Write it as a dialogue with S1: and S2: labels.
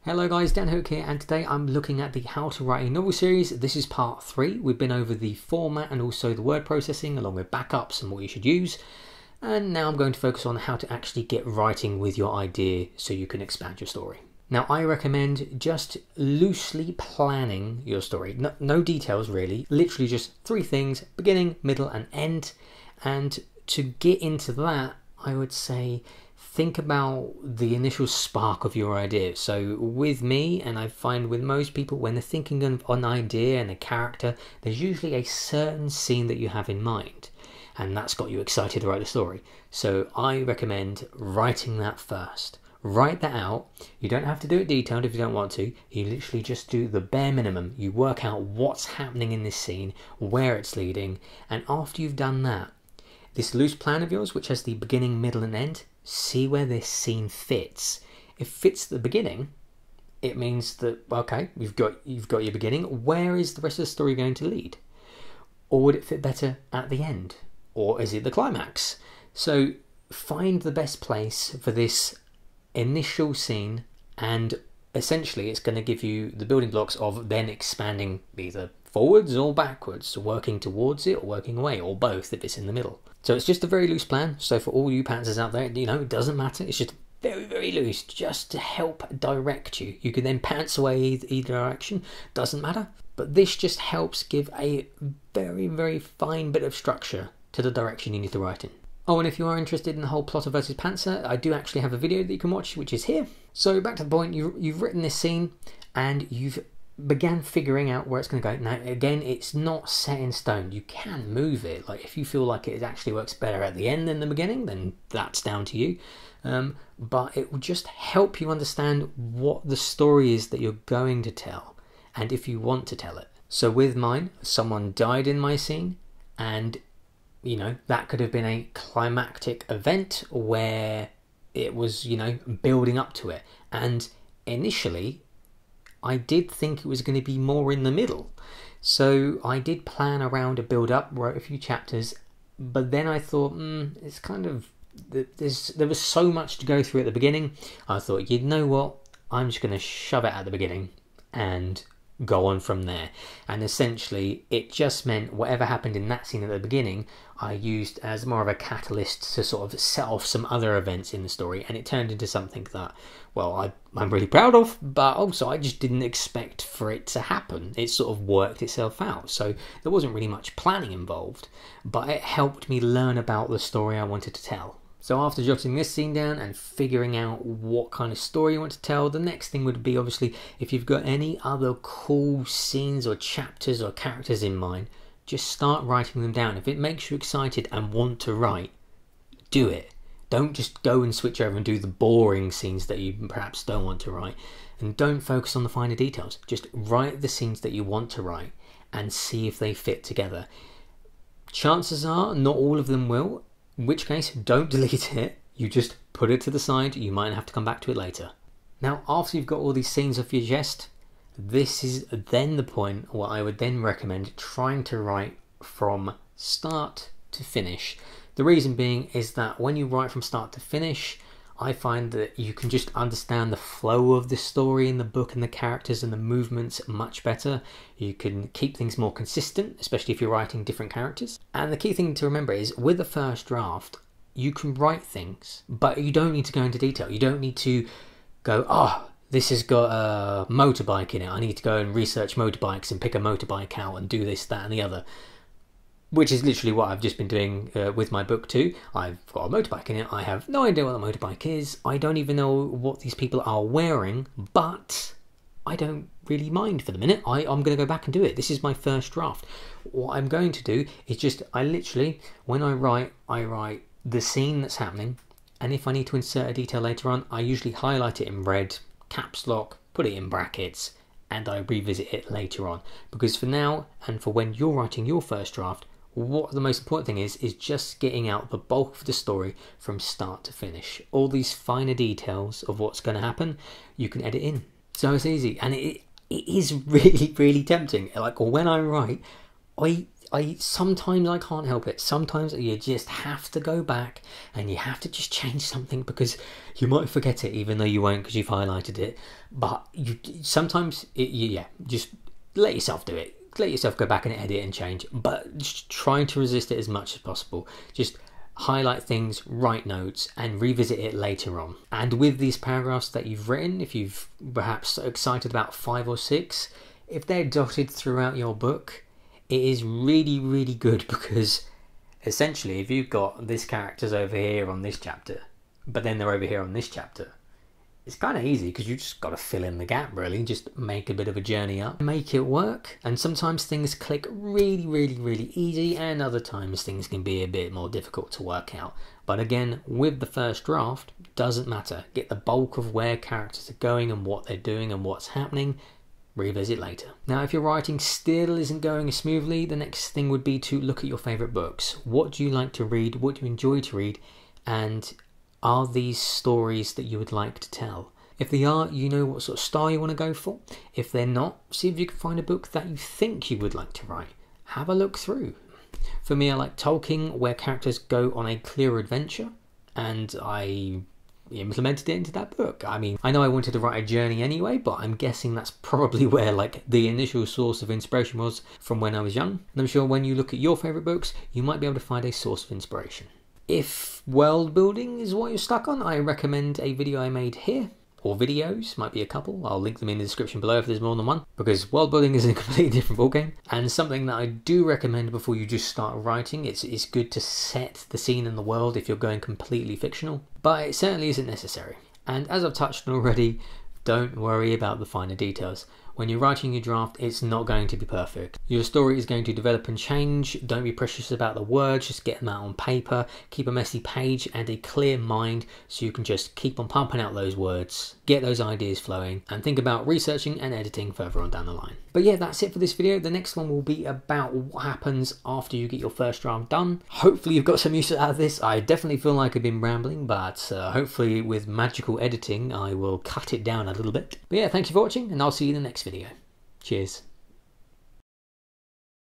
S1: Hello guys, Dan Hook here, and today I'm looking at the How to Write a Novel series. This is part 3. We've been over the format and also the word processing along with backups and what you should use. And now I'm going to focus on how to actually get writing with your idea so you can expand your story. Now I recommend just loosely planning your story. No details really, literally just 3 things: beginning, middle and end. And to get into that, I would say think about the initial spark of your idea. So with me, and I find with most people, when they're thinking of an idea and a character, there's usually a certain scene that you have in mind, and that's got you excited to write a story. So I recommend writing that first. Write that out. You don't have to do it detailed if you don't want to. You literally just do the bare minimum. You work out what's happening in this scene, where it's leading, and after you've done that, this loose plan of yours, which has the beginning, middle and end, see where this scene fits. If it fits the beginning, it means that, okay, you've got your beginning. Where is the rest of the story going to lead? Or would it fit better at the end? Or is it the climax? So find the best place for this initial scene, and essentially it's going to give you the building blocks of then expanding either forwards or backwards, working towards it or working away, or both if it's in the middle. So it's just a very loose plan. So for all you pantsers out there, it doesn't matter. It's just very, very loose, just to help direct you. You can then pants away either direction, doesn't matter. But this just helps give a very, very fine bit of structure to the direction you need to write in. Oh, and if you are interested in the whole plotter versus pantser, I do actually have a video that you can watch, which is here. So back to the point, you've written this scene and you've began figuring out where it's going to go. Now again, it's not set in stone. You can move it. Like if you feel like it actually works better at the end than the beginning, then that's down to you. But it will just help you understand what the story is that you're going to tell, and if you want to tell it. So with mine, someone died in my scene, and that could have been a climactic event where it was building up to it, and initially I did think it was going to be more in the middle. So I did plan around a build up, wrote a few chapters, but then I thought, it's kind of, there was so much to go through at the beginning. I thought, you know what, I'm just going to shove it at the beginning and go on from there. And essentially it just meant whatever happened in that scene at the beginning, I used as more of a catalyst to sort of set off some other events in the story, and it turned into something that, well, I'm really proud of, but also I just didn't expect for it to happen. It sort of worked itself out. So there wasn't really much planning involved, but it helped me learn about the story I wanted to tell. So after jotting this scene down and figuring out what kind of story you want to tell, the next thing would be, obviously, if you've got any other cool scenes or chapters or characters in mind, just start writing them down. If it makes you excited and want to write, do it. Don't just go and switch over and do the boring scenes that you perhaps don't want to write. And don't focus on the finer details. Just write the scenes that you want to write and see if they fit together. Chances are not all of them will, in which case don't delete it. You just put it to the side. You might have to come back to it later. Now, after you've got all these scenes off your chest, this is then the point where I would then recommend trying to write from start to finish. The reason being is that when you write from start to finish, I find that you can just understand the flow of the story in the book and the characters and the movements much better. You can keep things more consistent, especially if you're writing different characters. And the key thing to remember is, with the first draft, you can write things, but you don't need to go into detail. You don't need to go, this has got a motorbike in it, I need to go and research motorbikes and pick a motorbike out and do this, that and the other. Which is literally what I've just been doing with my book too. I've got a motorbike in it, I have no idea what a motorbike is, I don't even know what these people are wearing, but I don't really mind for the minute. I'm going to go back and do it. This is my first draft. What I'm going to do is just, when I write the scene that's happening, and if I need to insert a detail later on, I usually highlight it in red, caps lock, put it in brackets, and I revisit it later on. Because for now, and for when you're writing your first draft, what the most important thing is just getting out the bulk of the story from start to finish. All these finer details of what's going to happen, you can edit in. So it's easy, and it is really, really tempting. Like when I write, I sometimes I can't help it. Sometimes you just have to go back and you have to just change something, because you might forget it, even though you won't because you've highlighted it. But just let yourself do it. Let yourself go back and edit and change. But just try to resist it as much as possible. Just highlight things, write notes, and revisit it later on. And with these paragraphs that you've written, if you've perhaps excited about 5 or 6, if they're dotted throughout your book, it is really, really good, because essentially if you've got this character's over here on this chapter, but then they're over here on this chapter, it's kind of easy because you just got to fill in the gap, really. Just make a bit of a journey up, make it work. And sometimes things click really, really, really easy, and other times things can be a bit more difficult to work out. But again, with the first draft, doesn't matter. Get the bulk of where characters are going and what they're doing and what's happening. Revisit later. Now, if your writing still isn't going as smoothly, the next thing would be to look at your favourite books. What do you like to read? What do you enjoy to read? And are these stories that you would like to tell? If they are, you know what sort of style you want to go for. If they're not, see if you can find a book that you think you would like to write. Have a look through. For me, I like Tolkien, where characters go on a clear adventure, and I implemented it into that book. I mean, I know I wanted to write a journey anyway, but I'm guessing that's probably where like the initial source of inspiration was, from when I was young. And I'm sure when you look at your favourite books, you might be able to find a source of inspiration. If world building is what you're stuck on, I recommend a video I made here, or videos, might be a couple. I'll link them in the description below if there's more than one, because world building is a completely different ballgame. And something that I do recommend before you just start writing, it's good to set the scene and the world if you're going completely fictional, but it certainly isn't necessary. And as I've touched on already, don't worry about the finer details. When you're writing your draft, it's not going to be perfect. Your story is going to develop and change. Don't be precious about the words, just get them out on paper. Keep a messy page and a clear mind so you can just keep on pumping out those words, get those ideas flowing, and think about researching and editing further on down the line. But yeah, that's it for this video. The next one will be about what happens after you get your first draft done. Hopefully you've got some use out of this. I definitely feel like I've been rambling, but hopefully with magical editing I will cut it down a little bit. But yeah, thank you for watching, and I'll see you in the next video. Cheers.